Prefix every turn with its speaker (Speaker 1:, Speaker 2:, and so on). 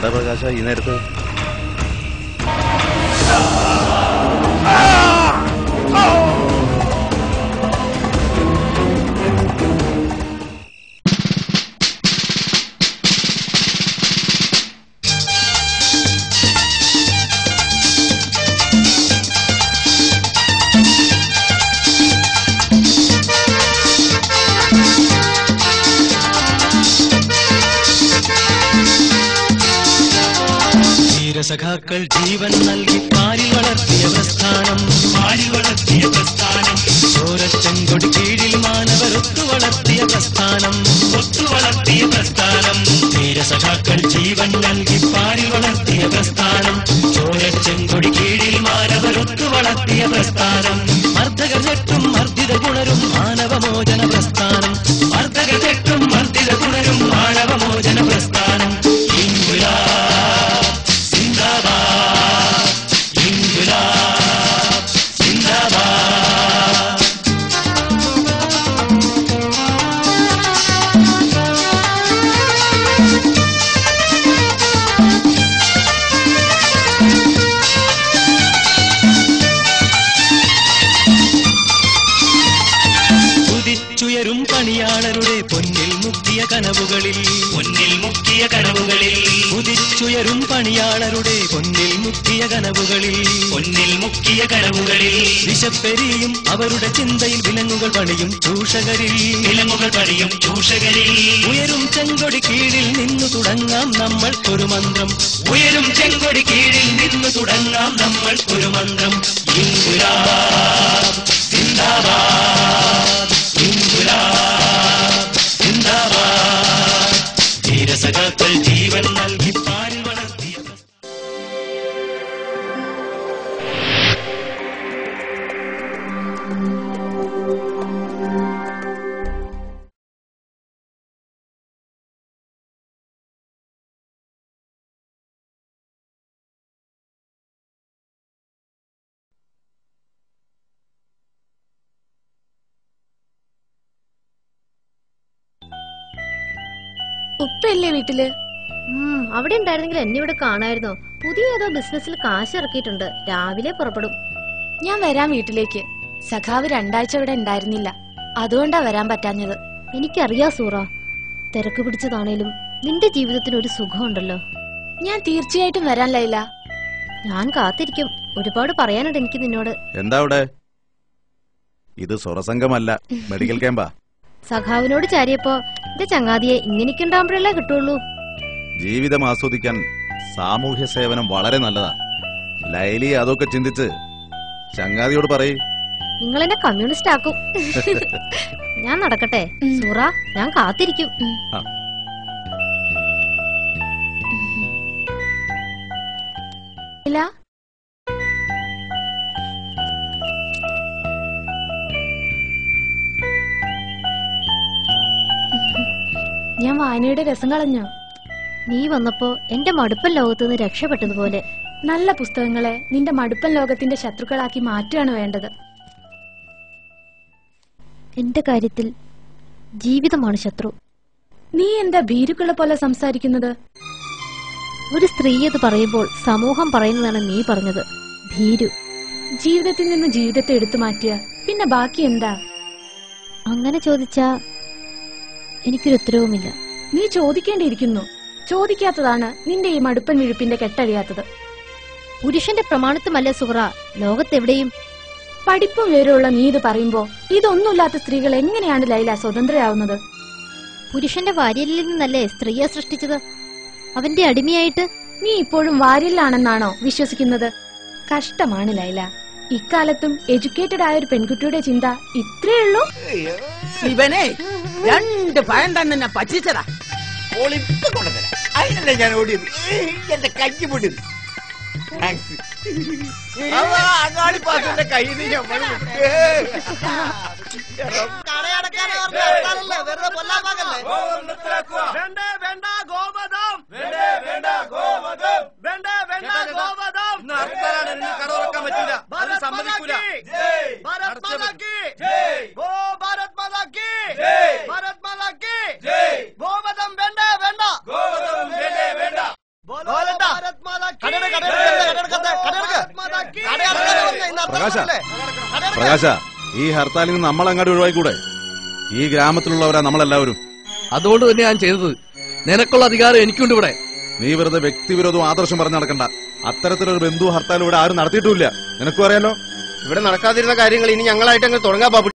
Speaker 1: എന്താ പ്രകാശ ഈ നേരത്ത്?
Speaker 2: സഖാക്കൾ ജീവൻ നൽകി പാലിൽ വളർത്തിയ പ്രസ്ഥാനം, ചോരച്ചെങ്കൊടി കീഴിൽ മാനവരൊത്തു വളർത്തിയ പ്രസ്ഥാനം, ധീരസഖാക്കൾ ജീവൻ നൽകി പാലിൽ വളർത്തിയ പ്രസ്ഥാനം, ചോരച്ചെങ്കൊടി കീഴിൽ മാനവരൊത്തു വളർത്തിയ പ്രസ്ഥാനം, മർദ്ദകർ തെറ്റും മർദ്ദിത ഗുണരും മാനവമോചന പ്രസ്ഥാനം, മർദ്ദകർ തെറ്റും മർദ്ദിത ഗുണരും മാനവമോചന പ്രസ്ഥാനം. പണിയാളരുടെ പൊന്നിൽ മുക്കിയ കനവുകളിൽ, ഉദിച്ചുയരും പണിയാളരുടെ പൊന്നിൽ മുക്കിയ കനവുകളിൽ, വിശപ്പെരിയും അവരുടെ ചിന്തയിൽ വിലങ്ങുകൾ പണിയും ചൂഷകരിൽ, ഉയരും ചെങ്കൊടി കീഴിൽ നിന്നു തുടങ്ങാം നമ്മൾക്കൊരു മന്ത്രം, ഉയരും ചെങ്കൊടി കീഴിൽ നിന്നു തുടങ്ങാം നമ്മൾക്കൊരു മന്ത്രം. ഇൻകുലാബ് സിന്ദാബാദ്, ഇൻകുലാബ് സിന്ദാബാദ്. ധീരസഖാക്കൾ ജീവൻ നൽകി പാലിൽ വളർത്തിയ
Speaker 3: ഉപ്പല്ലേ വീട്ടില്?
Speaker 4: അവിടെ ഉണ്ടായിരുന്നെങ്കിൽ എന്നെ ഇവിടെ കാണായിരുന്നോ? പുതിയ ഏതോ ബിസിനസ്സിൽ കാശ് ഇറക്കിയിട്ടുണ്ട്. രാവിലെ പുറപ്പെടും.
Speaker 3: ഞാൻ വരാം വീട്ടിലേക്ക്. സഖാവ് 2 ആഴ്ച ഇവിടെ ഉണ്ടായിരുന്നില്ല, അതുകൊണ്ടാ വരാൻ പറ്റാഞ്ഞത്.
Speaker 4: എനിക്കറിയാ സൂറ, തിരക്ക് പിടിച്ചതാണേലും നിന്റെ ജീവിതത്തിന് ഒരു സുഖമുണ്ടല്ലോ.
Speaker 3: ഞാൻ തീർച്ചയായിട്ടും വരാൻ ലൈല.
Speaker 4: ഞാൻ കാത്തിരിക്കും. ഒരുപാട് പറയാനുണ്ട് എനിക്ക് നിന്നോട്.
Speaker 1: എന്താ അവിടെ? ഇത് സ്വറസംഗമല്ല, മെഡിക്കൽ ക്യാമ്പാ.
Speaker 4: സഖാവിനോട് ചാരിയപ്പോ എന്റെ ചങ്ങാതിയെ ഇങ്ങനെയൊക്കെ ഉണ്ടാകുമ്പോഴല്ലേ കിട്ടുള്ളൂ.
Speaker 1: ജീവിതം ആസ്വദിക്കാൻ സാമൂഹ്യ സേവനം വളരെ നല്ലതാ. ലൈലി അതൊക്കെ ചിന്തിച്ച് ചങ്ങാതിയോട് പറയ്.
Speaker 4: നിങ്ങളെന്നെ കമ്മ്യൂണിസ്റ്റ് ആക്കും. ഞാൻ നടക്കട്ടെ സൂറ, ഞാൻ കാത്തിരിക്കും.
Speaker 3: ഇല്ല, ഞാൻ വായനയുടെ രസം കളഞ്ഞോ?
Speaker 4: നീ വന്നപ്പോ എന്റെ മടുപ്പൻ ലോകത്തുനിന്ന് രക്ഷപ്പെട്ടതുപോലെ.
Speaker 3: നല്ല പുസ്തകങ്ങളെ നിന്റെ മടുപ്പൻ ലോകത്തിന്റെ ശത്രുക്കളാക്കി മാറ്റുകയാണ് വേണ്ടത്.
Speaker 4: എന്റെ കാര്യത്തിൽ ജീവിതമാണ് ശത്രു.
Speaker 3: നീ എന്താ ഭീരുക്കളെ പോലെ സംസാരിക്കുന്നത്?
Speaker 4: ഒരു സ്ത്രീ അത് പറയുമ്പോൾ സമൂഹം പറയുന്നതാണ് നീ പറഞ്ഞത്. ഭീരു.
Speaker 3: ജീവിതത്തിൽ നിന്ന് ജീവിതത്തെ എടുത്തു മാറ്റിയ പിന്നെ ബാക്കി എന്താ?
Speaker 4: അങ്ങനെ ചോദിച്ചാ എനിക്കൊരു ഉത്തരവുമില്ല.
Speaker 3: നീ ചോദിക്കേണ്ടിയിരിക്കുന്നു. ചോദിക്കാത്തതാണ് നിന്റെ ഈ മടുപ്പൻ വിഴുപ്പിന്റെ കെട്ടഴിയാത്തത്.
Speaker 4: പുരുഷന്റെ പ്രമാണിത്വമല്ല സുഹറ ലോകത്തെവിടെയും.
Speaker 3: പഠിപ്പും വിവരമുള്ള നീ ഇത് പറയുമ്പോ ഇതൊന്നുമില്ലാത്ത സ്ത്രീകൾ എങ്ങനെയാണ് ലൈല സ്വതന്ത്രയാവുന്നത്?
Speaker 4: പുരുഷന്റെ വാര്യലിൽ നിന്നല്ലേ സ്ത്രീയെ സൃഷ്ടിച്ചത്, അവന്റെ അടിമയായിട്ട്.
Speaker 3: നീ ഇപ്പോഴും വാര്യലിലാണെന്നാണോ വിശ്വസിക്കുന്നത്? കഷ്ടമാണ് ലൈല. ഇക്കാലത്തും എഡ്യൂക്കേറ്റഡ് ആയ ഒരു പെൺകുട്ടിയുടെ ചിന്ത ഇത്രേ ഉള്ളൂ.
Speaker 5: ഇവനെ 2 പഴം തന്നെ ഞാൻ പറ്റിച്ചതാ. ഒളിപ്പ് കൊണ്ടുതരാം. അതിനല്ലേ ഞാൻ ഓടിയത്. എന്റെ കഞ്ഞി പൊടിയത്. അങ്ങാടി പാസിന്റെ കയ്യിൽ
Speaker 6: സമ്മതിക്കൂല.
Speaker 1: പ്രകാശ, ഈ ഹർത്താലിൽ നിന്ന് നമ്മൾ അങ്ങോട്ട് ഒഴിവായിക്കൂടെ? ഈ ഗ്രാമത്തിലുള്ളവരാ നമ്മളെല്ലാവരും.
Speaker 6: അതുകൊണ്ട് തന്നെ ഞാൻ ചെയ്തത്. നിനക്കുള്ള അധികാരം എനിക്കുണ്ട് ഇവിടെ.
Speaker 1: നീ വെറുതെ വ്യക്തിവിരോധവും ആദർശം പറഞ്ഞ് നടക്കണ്ട. അത്തരത്തിലൊരു ബന്ധു ഹർത്താൽ ഇവിടെ ആരും നടത്തിയിട്ടുമില്ല. നിനക്കും അറിയാലോ.
Speaker 7: ഇവിടെ നടക്കാതിരുന്ന കാര്യങ്ങൾ ഇനി ഞങ്ങളായിട്ട് അങ്ങ് തുടങ്ങാൻ ബാബു.